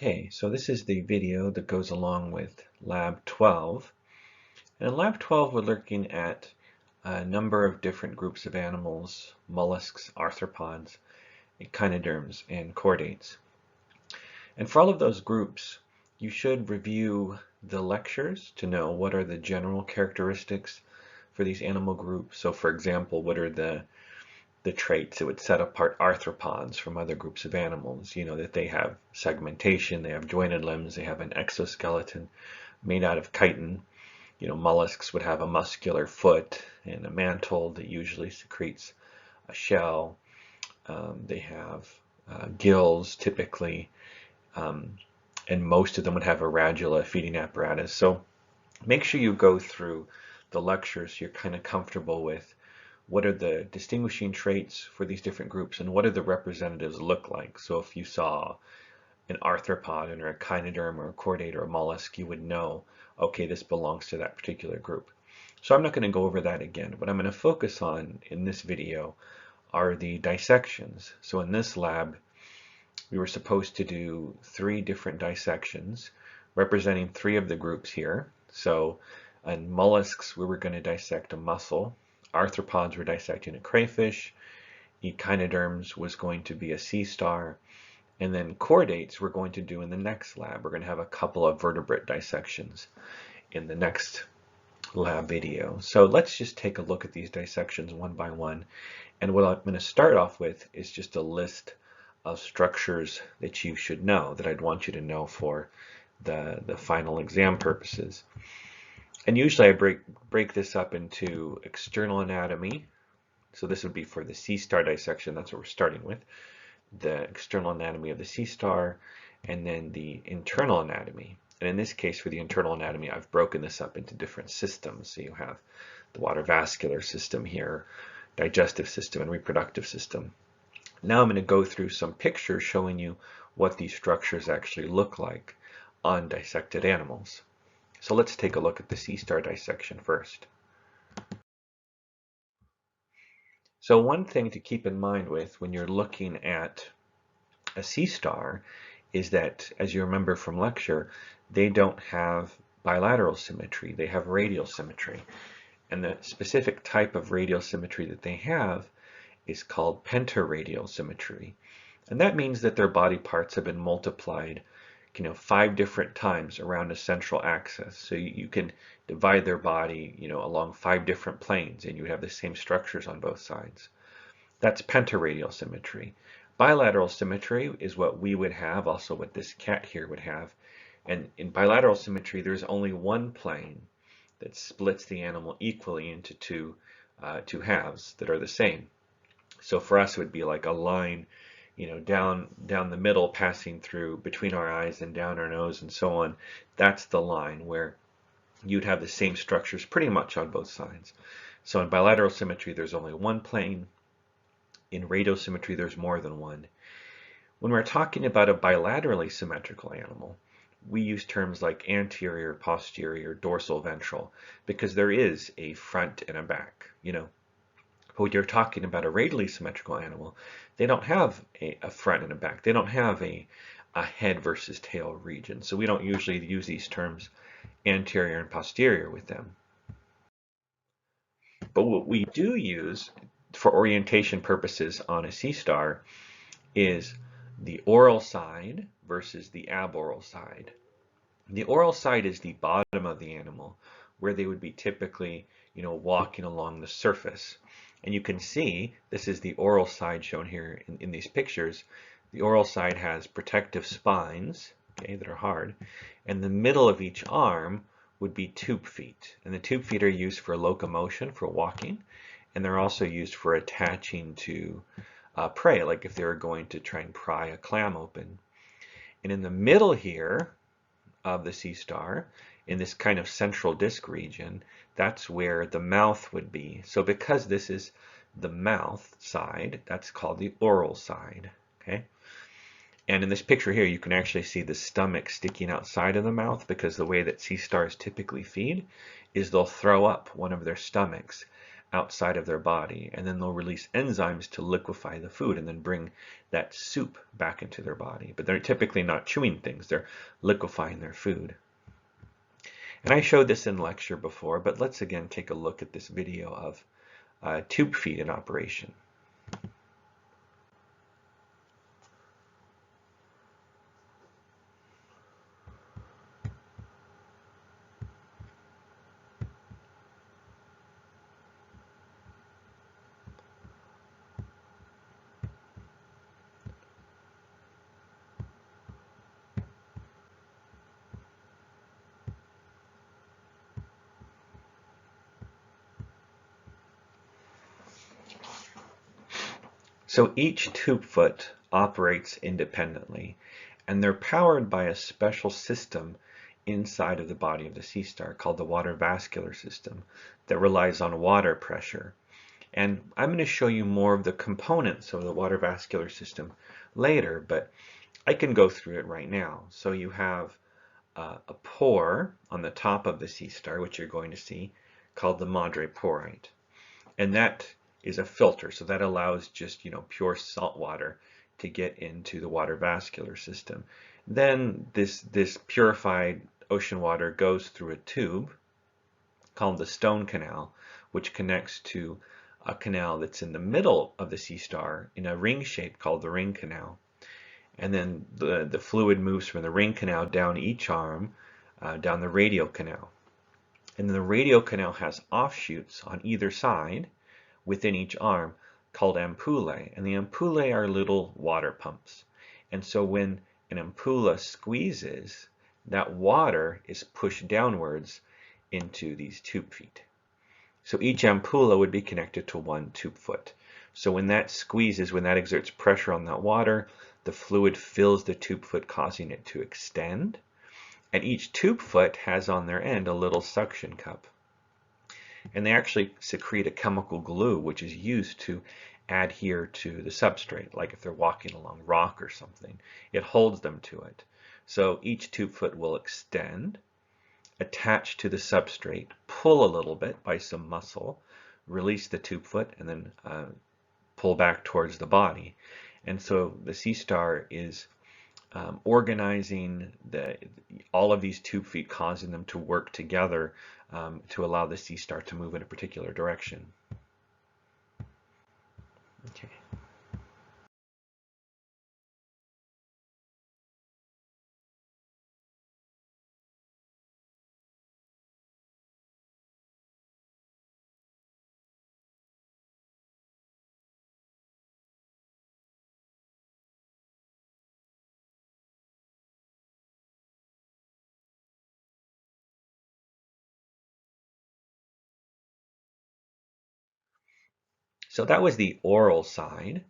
Okay, so this is the video that goes along with Lab 12. And in Lab 12, we're looking at a number of different groups of animals: mollusks, arthropods, echinoderms, and chordates. And for all of those groups, you should review the lectures to know what are the general characteristics for these animal groups. So for example, what are the traits that would set apart arthropods from other groups of animals? You know, that they have segmentation, they have jointed limbs, they have an exoskeleton made out of chitin. You know, mollusks would have a muscular foot and a mantle that usually secretes a shell. They have gills typically, and most of them would have a radula feeding apparatus. So make sure you go through the lectures so you're kind of comfortable with what are the distinguishing traits for these different groups and what do the representatives look like. So if you saw an arthropod or a echinoderm or a chordate or a mollusk, you would know, okay, this belongs to that particular group. So I'm not going to go over that again. What I'm going to focus on in this video are the dissections. So in this lab, we were supposed to do 3 different dissections representing 3 of the groups here. So in mollusks, we were going to dissect a mussel. Arthropods were dissecting a crayfish. Echinoderms was going to be a sea star. And then chordates we're going to do in the next lab. We're going to have a couple of vertebrate dissections in the next lab video. So let's just take a look at these dissections one by one. And what I'm going to start off with is just a list of structures that you should know, that I'd want you to know for the final exam purposes. And usually I break this up into external anatomy. So this would be for the sea star dissection. That's what we're starting with. The external anatomy of the sea star, and then the internal anatomy. And in this case, for the internal anatomy, I've broken this up into different systems. So you have the water vascular system here, digestive system, and reproductive system. Now I'm going to go through some pictures showing you what these structures actually look like on dissected animals. So let's take a look at the sea star dissection first. So one thing to keep in mind when you're looking at a sea star is that, as you remember from lecture, they don't have bilateral symmetry, they have radial symmetry. And the specific type of radial symmetry that they have is called pentaradial symmetry. And that means that their body parts have been multiplied 5 different times around a central axis. So you can divide their body, along 5 different planes, and you would have the same structures on both sides. That's pentaradial symmetry. Bilateral symmetry is what we would have, also what this cat here would have. And in bilateral symmetry, there's only one plane that splits the animal equally into two halves that are the same. So for us, it would be like a line, down the middle, passing through between our eyes and down our nose and so on. That's the line where you'd have the same structures pretty much on both sides. So in bilateral symmetry, there's only one plane. In radial symmetry, there's more than one. When we're talking about a bilaterally symmetrical animal, we use terms like anterior, posterior, dorsal, ventral, because there is a front and a back, But when you're talking about a radially symmetrical animal, they don't have a front and a back. They don't have a head versus tail region. So we don't usually use these terms anterior and posterior with them. But what we do use for orientation purposes on a sea star is the oral side versus the aboral side. The oral side is the bottom of the animal, where they would be typically, walking along the surface. And you can see this is the oral side shown here in these pictures. The oral side has protective spines, that are hard, and the middle of each arm would be tube feet. And the tube feet are used for locomotion, for walking, and they're also used for attaching to prey, like if they were going to try and pry a clam open. And in the middle here of the sea star, in this kind of central disc region, that's where the mouth would be. So because this is the mouth side, that's called the oral side, okay? And in this picture here, you can actually see the stomach sticking outside of the mouth, because the way that sea stars typically feed is they'll throw up one of their stomachs outside of their body, and then they'll release enzymes to liquefy the food and then bring that soup back into their body. But they're typically not chewing things, they're liquefying their food. And I showed this in lecture before, but let's again take a look at this video of tube feed in operation. So each tube foot operates independently, and they're powered by a special system inside of the body of the sea star called the water vascular system that relies on water pressure. And I'm going to show you more of the components of the water vascular system later, but I can go through it right now. So you have a pore on the top of the sea star, which you're going to see, called the madre porite. And that is a filter, so that allows just pure salt water to get into the water vascular system. Then this purified ocean water goes through a tube called the stone canal, which connects to a canal that's in the middle of the sea star in a ring shape called the ring canal. And then the fluid moves from the ring canal down each arm, down the radial canal. And then the radial canal has offshoots on either side within each arm called ampullae. And the ampullae are little water pumps. And so when an ampulla squeezes, that water is pushed downwards into these tube feet. So each ampulla would be connected to one tube foot. So when that squeezes, when that exerts pressure on that water, the fluid fills the tube foot, causing it to extend. And each tube foot has on their end a little suction cup. And they actually secrete a chemical glue, which is used to adhere to the substrate, like if they're walking along rock or something. It holds them to it. So each tube foot will extend, attach to the substrate, pull a little bit by some muscle, release the tube foot, and then pull back towards the body. And so the sea star is organizing all of these tube feet, causing them to work together to allow the sea star to move in a particular direction. Okay. So that was the oral side.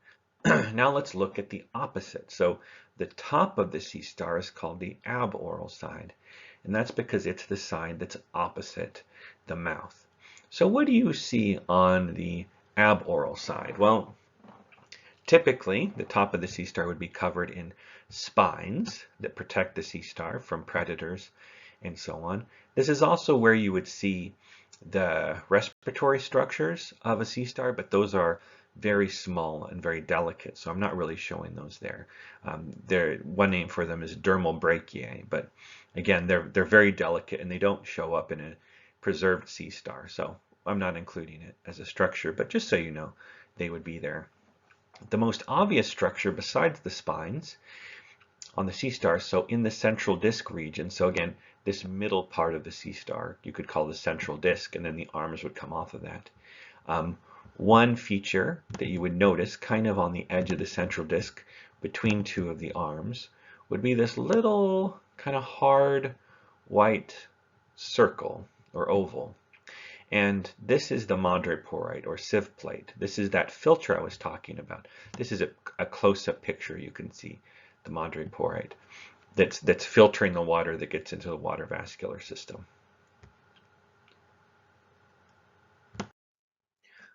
Now let's look at the opposite. So the top of the sea star is called the aboral side, and that's because it's the side that's opposite the mouth. So what do you see on the aboral side? Well, typically the top of the sea star would be covered in spines that protect the sea star from predators and so on. This is also where you would see the respiratory structures of a sea star, but those are very small and very delicate, so I'm not really showing those there. One name for them is dermal brachiae, but again, they're very delicate and they don't show up in a preserved sea star, so I'm not including it as a structure, but just so you know, they would be there. The most obvious structure besides the spines on the sea star, so in the central disk region, so again, this middle part of the sea star, you could call the central disk, and then the arms would come off of that. One feature that you would notice kind of on the edge of the central disk between two of the arms would be this little kind of hard white circle or oval. And this is the madre porite or sieve plate. This is that filter I was talking about. This is a close-up picture you can see, the madre porite, that's filtering the water that gets into the water vascular system.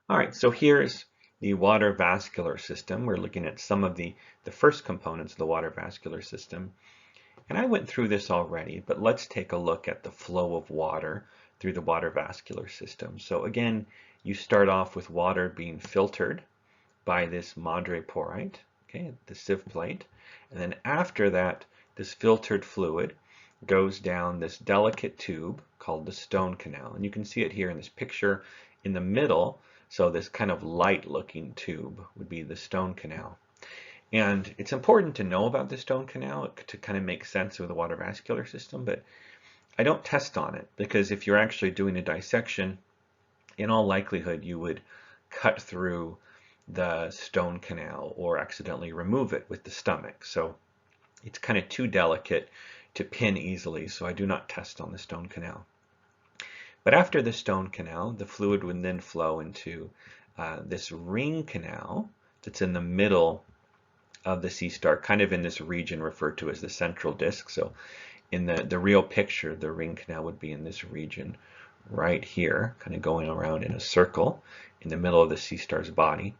All right, so here's the water vascular system. We're looking at some of the first components of the water vascular system. And I went through this already, but let's take a look at the flow of water through the water vascular system. So again, you start off with water being filtered by this madreporite, okay, the sieve plate, and then after that, this filtered fluid goes down this delicate tube called the stone canal. And you can see it here in this picture in the middle. So this kind of light looking tube would be the stone canal. And it's important to know about the stone canal to kind of make sense of the water vascular system, but I don't test on it because if you're actually doing a dissection, in all likelihood you would cut through the stone canal or accidentally remove it with the stomach. So it's kind of too delicate to pin easily, so I do not test on the stone canal. But after the stone canal, the fluid would then flow into this ring canal that's in the middle of the sea star, kind of in this region referred to as the central disc. So in the real picture, the ring canal would be in this region right here, kind of going around in a circle in the middle of the sea star's body.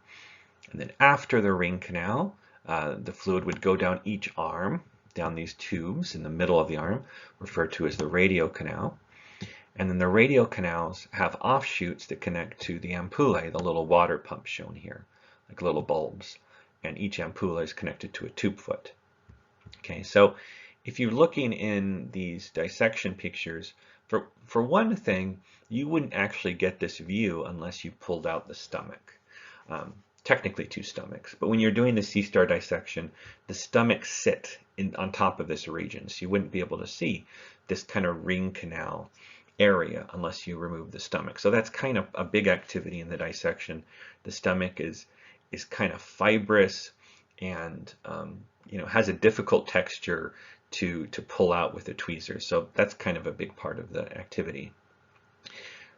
And then after the ring canal, the fluid would go down each arm, down these tubes in the middle of the arm, referred to as the radial canal. And then the radial canals have offshoots that connect to the ampullae, the little water pumps shown here, like little bulbs. And each ampulla is connected to a tube foot. Okay, so if you're looking in these dissection pictures, for one thing, you wouldn't actually get this view unless you pulled out the stomach. Technically two stomachs, but when you're doing the sea star dissection, the stomachs sit on top of this region, so you wouldn't be able to see this kind of ring canal area unless you remove the stomach. So that's kind of a big activity in the dissection. The stomach is kind of fibrous and has a difficult texture to pull out with the tweezers. So that's kind of a big part of the activity.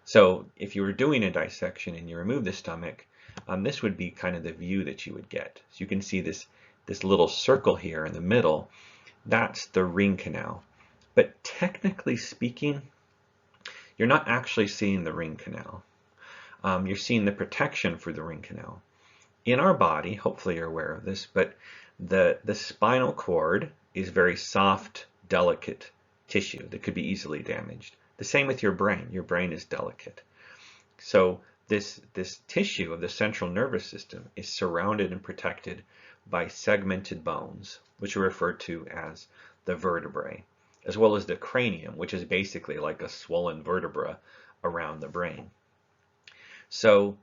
So if you were doing a dissection and you remove the stomach, this would be kind of the view that you would get. So you can see this little circle here in the middle. That's the ring canal. But technically speaking, you're not actually seeing the ring canal. You're seeing the protection for the ring canal. In our body, hopefully you're aware of this, but the spinal cord is very soft, delicate tissue that could be easily damaged. The same with your brain. Your brain is delicate. So this tissue of the central nervous system is surrounded and protected by segmented bones, which are referred to as the vertebrae, as well as the cranium, which is basically like a swollen vertebra around the brain. So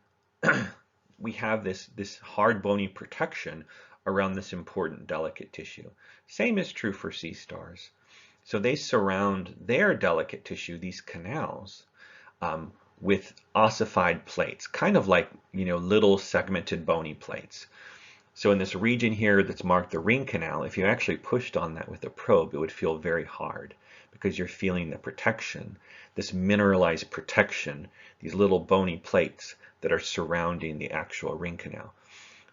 we have this hard bony protection around this important delicate tissue. Same is true for sea stars. So they surround their delicate tissue, these canals, with ossified plates, kind of like little segmented bony plates. So in this region here that's marked the ring canal, if you actually pushed on that with a probe, it would feel very hard because you're feeling the protection, this mineralized protection, these little bony plates that are surrounding the actual ring canal.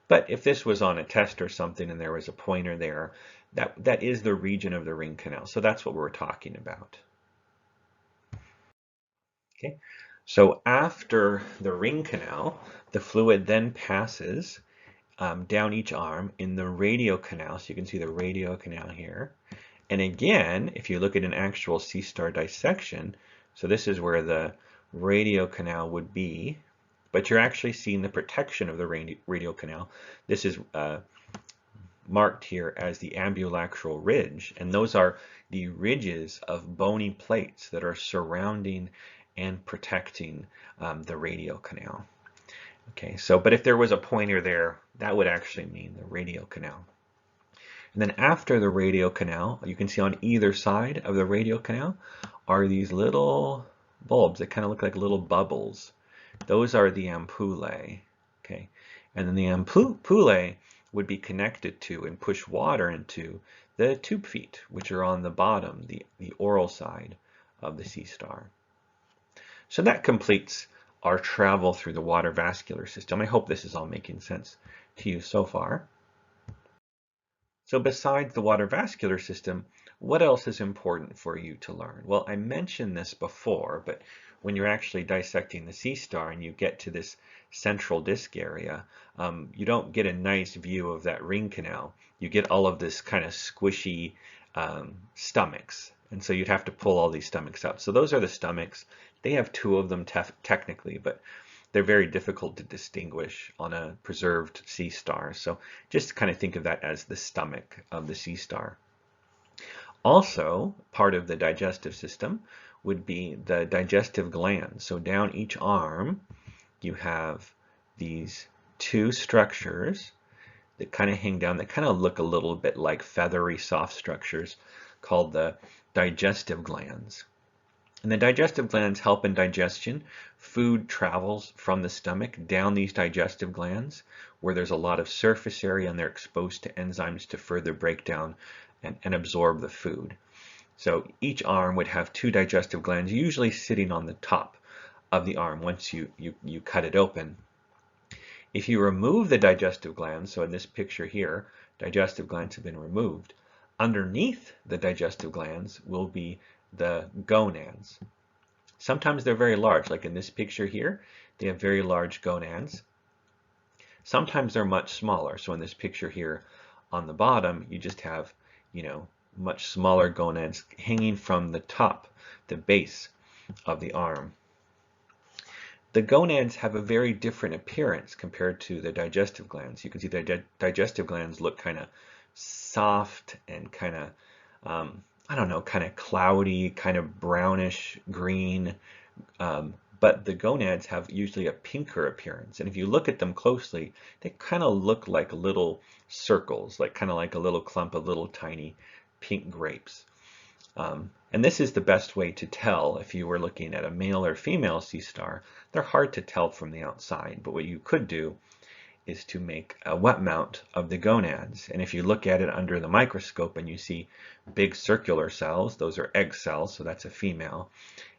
But if this was on a test or something and there was a pointer there, that is the region of the ring canal. So that's what we're talking about. Okay. So after the ring canal, the fluid then passes down each arm in the radial canal. So you can see the radial canal here. And again, if you look at an actual sea star dissection, so this is where the radial canal would be, but you're actually seeing the protection of the radial canal. This is marked here as the ambulacral ridge, and those are the ridges of bony plates that are surrounding and protecting the radial canal. Okay, so but if there was a pointer there, that would actually mean the radial canal. And then after the radial canal, you can see on either side of the radial canal are these little bulbs that kind of look like little bubbles. Those are the ampullae. Okay, and then the ampullae would be connected to and push water into the tube feet, which are on the bottom, the oral side of the sea star. So that completes our travel through the water vascular system. I hope this is all making sense to you so far. So besides the water vascular system, what else is important for you to learn? Well, I mentioned this before, but when you're actually dissecting the sea star and you get to this central disc area, you don't get a nice view of that ring canal. You get all of this kind of squishy stomachs And so you'd have to pull all these stomachs out. So those are the stomachs. They have two of them technically, but they're very difficult to distinguish on a preserved sea star. So just kind of think of that as the stomach of the sea star. Also, part of the digestive system would be the digestive glands. So down each arm, you have these two structures that kind of hang down, that kind of look a little bit like feathery soft structures called the digestive glands. And the digestive glands help in digestion. Food travels from the stomach down these digestive glands where there's a lot of surface area and they're exposed to enzymes to further break down and absorb the food. So each arm would have two digestive glands, usually sitting on the top of the arm once you cut it open. If you remove the digestive glands, so in this picture here, digestive glands have been removed, underneath the digestive glands will be the gonads. Sometimes they're very large, like in this picture here, they have very large gonads. Sometimes they're much smaller. So in this picture here on the bottom, you just have, much smaller gonads hanging from the top, the base of the arm. The gonads have a very different appearance compared to the digestive glands. You can see the digestive glands look kind of soft and kind of, I don't know, kind of cloudy, kind of brownish green. But the gonads have usually a pinker appearance. And if you look at them closely, they kind of look like little circles, like kind of like a little clump of little tiny pink grapes. And this is the best way to tell if you were looking at a male or female sea star. They're hard to tell from the outside, but what you could do is to make a wet mount of the gonads. And if you look at it under the microscope and you see big circular cells, those are egg cells, so that's a female.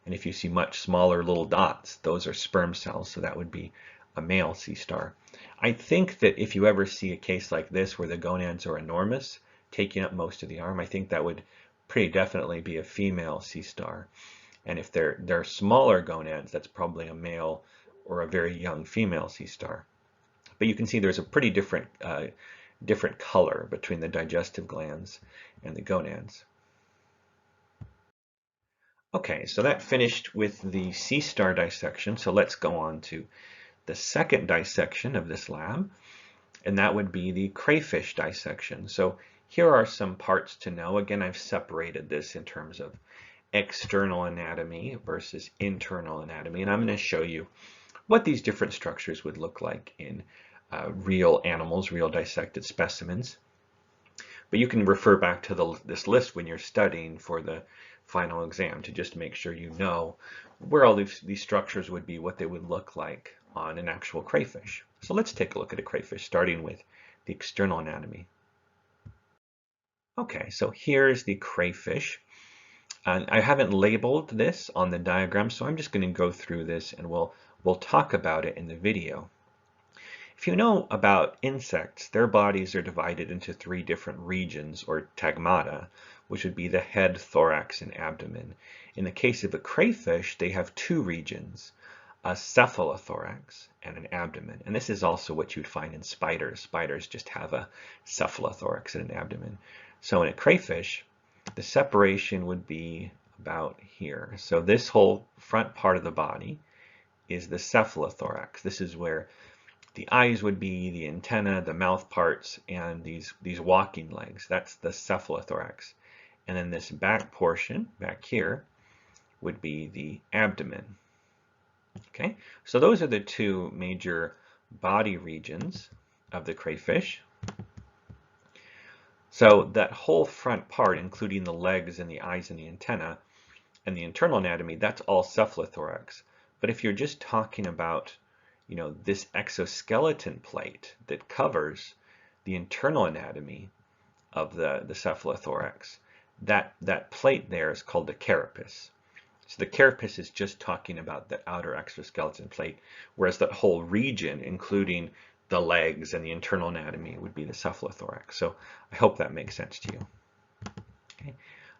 And if you see much smaller little dots, those are sperm cells, so that would be a male sea star. I think that if you ever see a case like this where the gonads are enormous, taking up most of the arm, I think that would pretty definitely be a female sea star. And if they're smaller gonads, that's probably a male or a very young female sea star. But you can see there's a pretty different color between the digestive glands and the gonads. Okay, so that finished with the sea star dissection. So let's go on to the second dissection of this lab, and that would be the crayfish dissection. So here are some parts to know. Again, I've separated this in terms of external anatomy versus internal anatomy, and I'm going to show you what these different structures would look like in real animals, real dissected specimens. But you can refer back to this list when you're studying for the final exam to just make sure you know where all these structures would be, what they would look like on an actual crayfish. So let's take a look at a crayfish, starting with the external anatomy. Okay, so here's the crayfish. And I haven't labeled this on the diagram, so I'm just going to go through this and we'll talk about it in the video. If you know about insects, their bodies are divided into three different regions, or tagmata, which would be the head, thorax, and abdomen. In the case of a crayfish, they have two regions, a cephalothorax and an abdomen. And this is also what you'd find in spiders. Spiders just have a cephalothorax and an abdomen. So in a crayfish, the separation would be about here. So this whole front part of the body is the cephalothorax. This is where the eyes would be, the antenna, the mouth parts, and these walking legs. That's the cephalothorax. And then this back portion, back here, would be the abdomen. Okay, so those are the two major body regions of the crayfish. So that whole front part, including the legs and the eyes and the antenna, and the internal anatomy, that's all cephalothorax. But if you're just talking about this exoskeleton plate that covers the internal anatomy of the cephalothorax, that plate there is called the carapace. So the carapace is just talking about the outer exoskeleton plate, whereas that whole region, including the legs and the internal anatomy, would be the cephalothorax. So I hope that makes sense to you. Okay.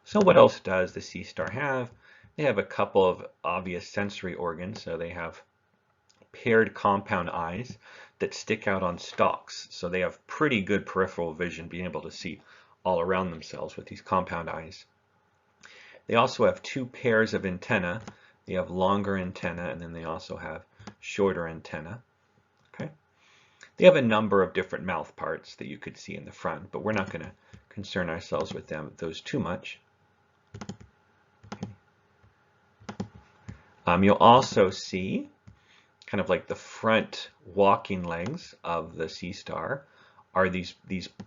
So what else does the sea star have? They have a couple of obvious sensory organs. So they have paired compound eyes that stick out on stalks. So they have pretty good peripheral vision, being able to see all around themselves with these compound eyes. They also have two pairs of antennae. They have longer antennae, and then they also have shorter antennae. Okay. They have a number of different mouth parts that you could see in the front, but we're not going to concern ourselves with those too much. You'll also see kind of like the front walking legs of the sea star are these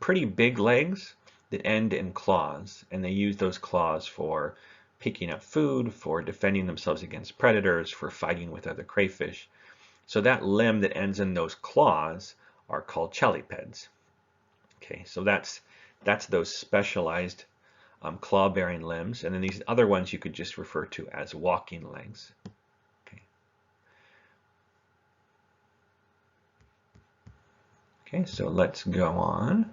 pretty big legs that end in claws, and they use those claws for picking up food, for defending themselves against predators, for fighting with other crayfish. So that limb that ends in those claws are called chelipeds. Okay, so that's those specialized claw-bearing limbs, and then these other ones you could just refer to as walking legs. Okay, so let's go on.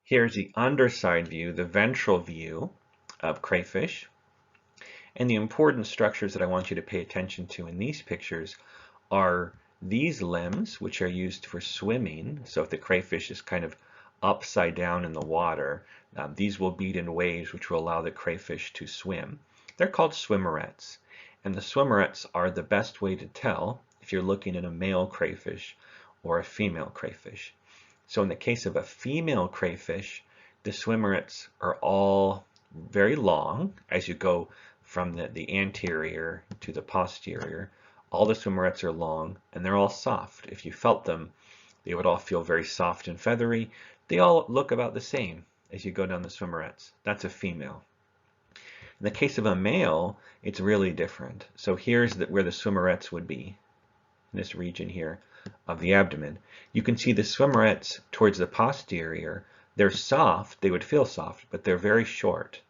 Here's the underside view, the ventral view of crayfish. And the important structures that I want you to pay attention to in these pictures are these limbs, which are used for swimming. So if the crayfish is kind of upside down in the water, these will beat in waves, which will allow the crayfish to swim. They're called swimmerets. And the swimmerets are the best way to tell if you're looking at a male crayfish or a female crayfish. So in the case of a female crayfish, the swimmerets are all very long as you go from the anterior to the posterior. All the swimmerets are long, and they're all soft. If you felt them, they would all feel very soft and feathery. They all look about the same as you go down the swimmerets. That's a female. In the case of a male, it's really different. So here's where the swimmerets would be, in this region here of the abdomen. You can see the swimmerets towards the posterior. They're soft, they would feel soft, but they're very short.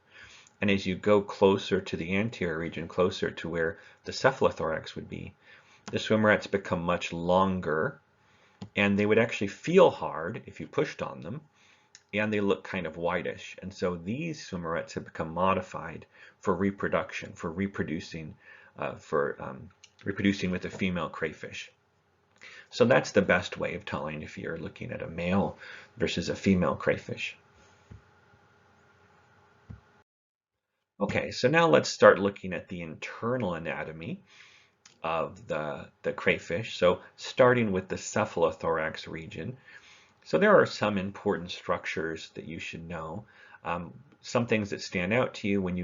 And as you go closer to the anterior region, closer to where the cephalothorax would be, the swimmerets become much longer, and they would actually feel hard if you pushed on them, and they look kind of whitish. And so these swimmerets have become modified for reproduction, for reproducing with a female crayfish. So that's the best way of telling if you're looking at a male versus a female crayfish. Okay, so now let's start looking at the internal anatomy of the crayfish. So starting with the cephalothorax region. So there are some important structures that you should know. Some things that stand out to you when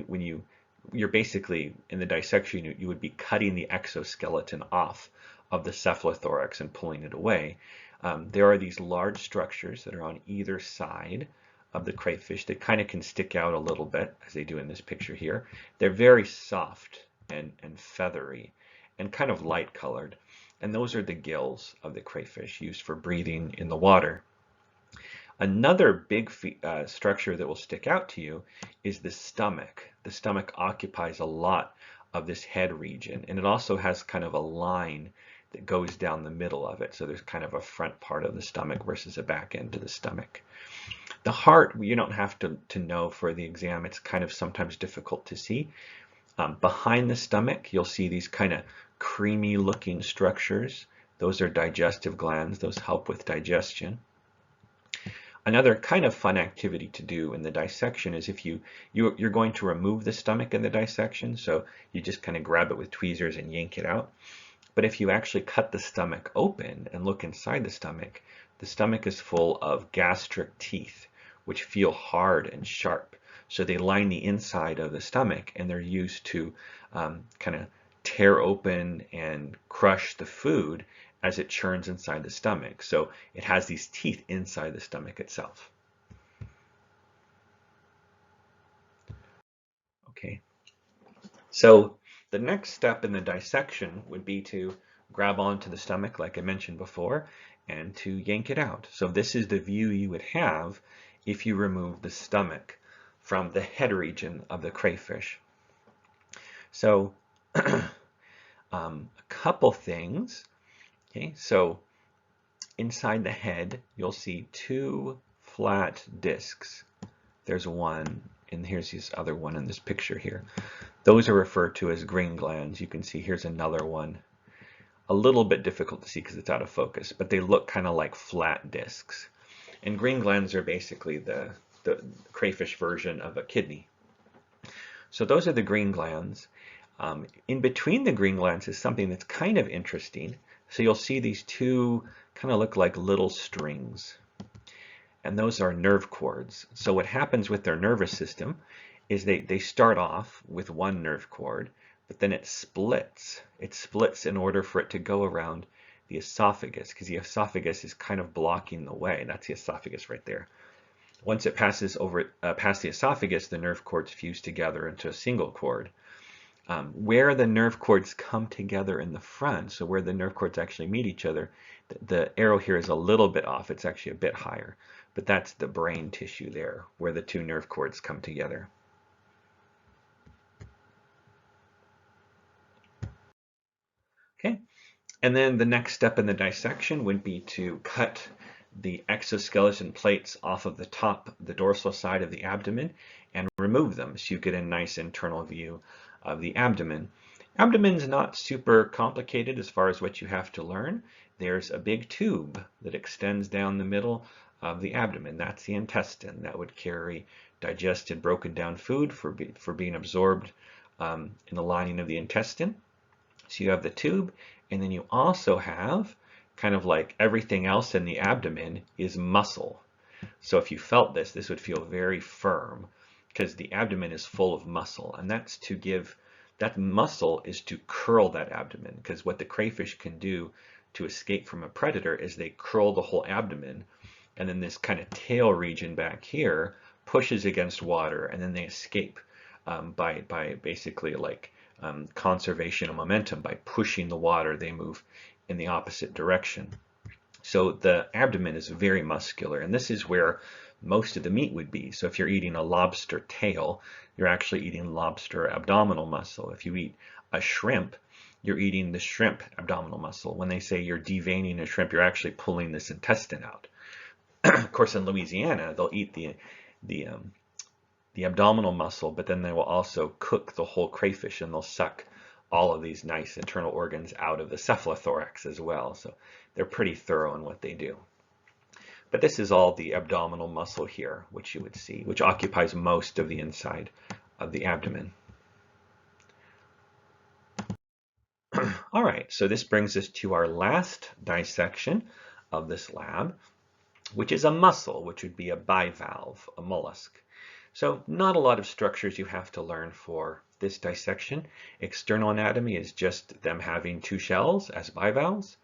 you're basically in the dissection, you would be cutting the exoskeleton off of the cephalothorax and pulling it away. There are these large structures that are on either side of the crayfish that kind of can stick out a little bit, as they do in this picture here. They're very soft and feathery and kind of light colored. And those are the gills of the crayfish used for breathing in the water. Another big structure that will stick out to you is the stomach. The stomach occupies a lot of this head region, and it also has kind of a line that goes down the middle of it. So there's kind of a front part of the stomach versus a back end to the stomach. The heart, you don't have to know for the exam. It's kind of sometimes difficult to see. Behind the stomach, you'll see these kind of creamy looking structures. Those are digestive glands. Those help with digestion. Another kind of fun activity to do in the dissection is if you're going to remove the stomach in the dissection, so you just kind of grab it with tweezers and yank it out. But if you actually cut the stomach open and look inside the stomach is full of gastric teeth, which feel hard and sharp. So they line the inside of the stomach, and they're used to kind of tear open and crush the food as it churns inside the stomach. So it has these teeth inside the stomach itself. Okay, so the next step in the dissection would be to grab onto the stomach, like I mentioned before, and to yank it out. So this is the view you would have if you remove the stomach from the head region of the crayfish. So a couple things. Okay, so inside the head, you'll see two flat discs. There's one, and here's this other one in this picture here. Those are referred to as green glands. You can see here's another one. A little bit difficult to see because it's out of focus, but they look kind of like flat discs. And green glands are basically the crayfish version of a kidney. So those are the green glands. In between the green glands is something that's kind of interesting. So you'll see these two kind of look like little strings, and those are nerve cords. So what happens with their nervous system is they start off with one nerve cord, but then it splits. It splits in order for it to go around the esophagus, because the esophagus is kind of blocking the way. That's the esophagus right there. Once it passes over past the esophagus, the nerve cords fuse together into a single cord. Where the nerve cords come together in the front, so where the nerve cords actually meet each other, the arrow here is a little bit off. It's actually a bit higher, but that's the brain tissue there, where the two nerve cords come together. Okay, and then the next step in the dissection would be to cut the exoskeleton plates off of the top, the dorsal side of the abdomen, and remove them so you get a nice internal view of the abdomen. Abdomen's not super complicated as far as what you have to learn. There's a big tube that extends down the middle of the abdomen. That's the intestine that would carry digested, broken down food for being absorbed in the lining of the intestine. So you have the tube, and then you also have kind of like everything else in the abdomen is muscle. So if you felt this, this would feel very firm because the abdomen is full of muscle, and that's to give, that muscle is to curl that abdomen, because what the crayfish can do to escape from a predator is they curl the whole abdomen, and then this kind of tail region back here pushes against water, and then they escape by basically like conservation of momentum. By pushing the water, they move in the opposite direction. So the abdomen is very muscular, and this is where most of the meat would be. So if you're eating a lobster tail, you're actually eating lobster abdominal muscle. If you eat a shrimp, you're eating the shrimp abdominal muscle. When they say you're deveining a shrimp, you're actually pulling this intestine out. Of course, in Louisiana, they'll eat the abdominal muscle, but then they will also cook the whole crayfish, and they'll suck all of these nice internal organs out of the cephalothorax as well. So they're pretty thorough in what they do. But this is all the abdominal muscle here, which you would see, which occupies most of the inside of the abdomen. All right, so this brings us to our last dissection of this lab, which is a mussel, which would be a bivalve, a mollusk. So not a lot of structures you have to learn for this dissection. External anatomy is just them having two shells as bivalves.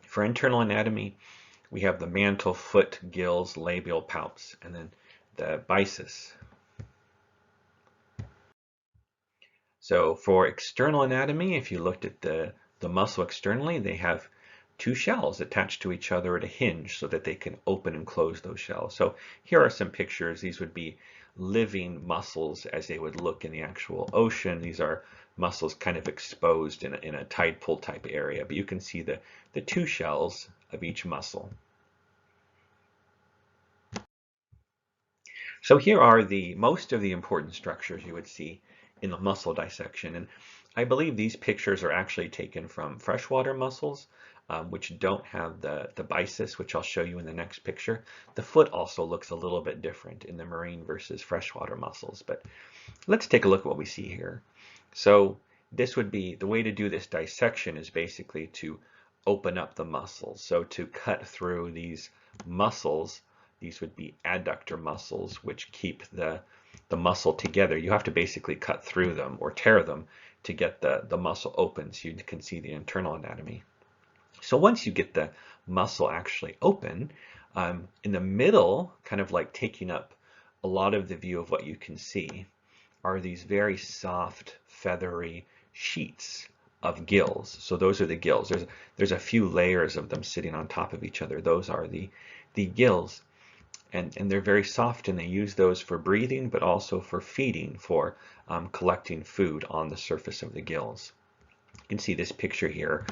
For internal anatomy, we have the mantle, foot, gills, labial, palps, and then the byssus. So for external anatomy, if you looked at the mussel externally, they have two shells attached to each other at a hinge so that they can open and close those shells. So here are some pictures. These would be living mussels as they would look in the actual ocean. These are mussels kind of exposed in a tide pool type area, but you can see the two shells of each mussel. So here are most of the important structures you would see in the mussel dissection, and I believe these pictures are actually taken from freshwater mussels, which don't have the byssus, which I'll show you in the next picture. The foot also looks a little bit different in the marine versus freshwater mussels, but let's take a look at what we see here. So this would be, the way to do this dissection is basically to open up the muscles. So to cut through these muscles, these would be adductor muscles, which keep the muscle together. You have to basically cut through them or tear them to get the muscle open so you can see the internal anatomy. So once you get the muscle actually open, in the middle, kind of like taking up a lot of the view of what you can see, are these very soft, feathery sheets of gills. So those are the gills. There's a few layers of them sitting on top of each other. Those are the gills. And they're very soft, and they use those for breathing, but also for feeding, for collecting food on the surface of the gills. You can see this picture here.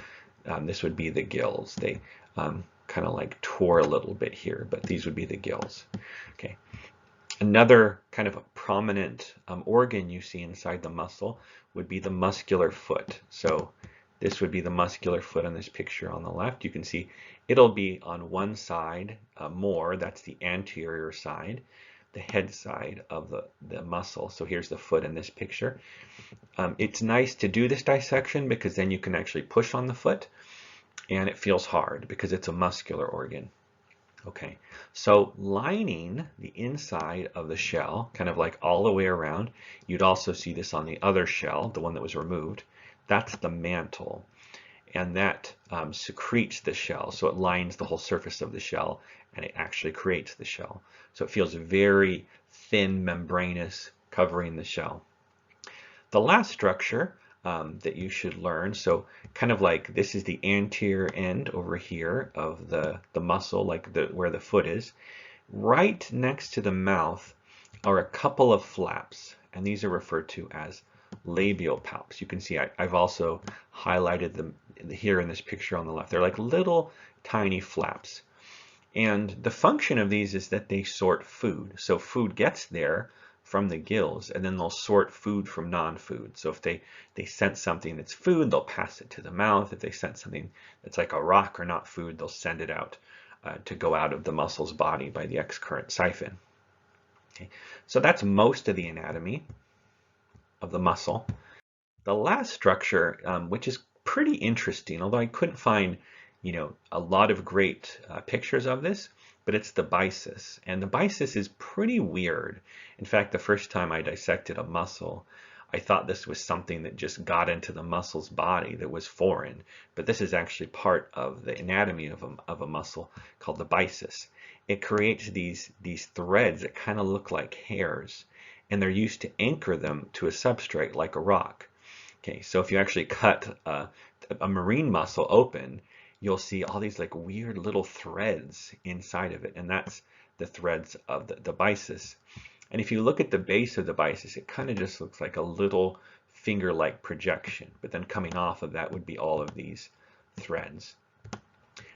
This would be the gills. They kind of like tore a little bit here, but these would be the gills. Okay. Another kind of a prominent organ you see inside the mussel would be the muscular foot. So this would be the muscular foot on this picture on the left. You can see it'll be on one side more, that's the anterior side, the head side of the mussel. So here's the foot in this picture. It's nice to do this dissection because then you can actually push on the foot, and it feels hard because it's a muscular organ. Okay, so lining the inside of the shell, kind of like all the way around, you'd also see this on the other shell, the one that was removed, that's the mantle. And that secretes the shell, so it lines the whole surface of the shell, and it actually creates the shell. So it feels very thin, membranous, covering the shell. The last structure that you should learn, so kind of like this is the anterior end over here of the mussel, like where the foot is. Right next to the mouth are a couple of flaps, and these are referred to as labial palps. You can see I've also highlighted them here in this picture on the left. They're like little tiny flaps. And the function of these is that they sort food. So food gets there from the gills, and then they'll sort food from non-food. So if they sense something that's food, they'll pass it to the mouth. If they sense something that's like a rock or not food, they'll send it out to go out of the mussel's body by the excurrent siphon. Okay. So that's most of the anatomy of the mussel. The last structure, which is pretty interesting, although I couldn't find, a lot of great pictures of this, but it's the byssus. And the byssus is pretty weird. In fact, the first time I dissected a mussel, I thought this was something that just got into the mussel's body that was foreign, but this is actually part of the anatomy of a mussel called the byssus. It creates these threads that kind of look like hairs, and they're used to anchor them to a substrate like a rock. Okay, so if you actually cut a marine mussel open, you'll see all these like weird little threads inside of it, and that's the threads of the byssus. And if you look at the base of the byssus, it kind of just looks like a little finger-like projection, but then coming off of that would be all of these threads.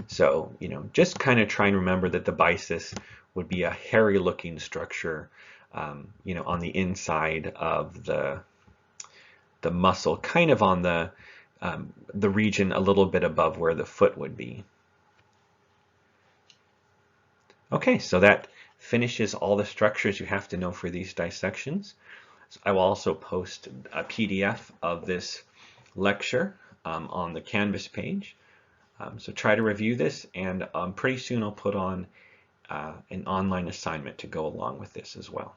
So, just kind of try and remember that the byssus would be a hairy-looking structure, on the inside of the mussel, kind of on the region a little bit above where the foot would be. Okay, so that finishes all the structures you have to know for these dissections. So I will also post a PDF of this lecture on the Canvas page. So try to review this, and pretty soon I'll put on an online assignment to go along with this as well.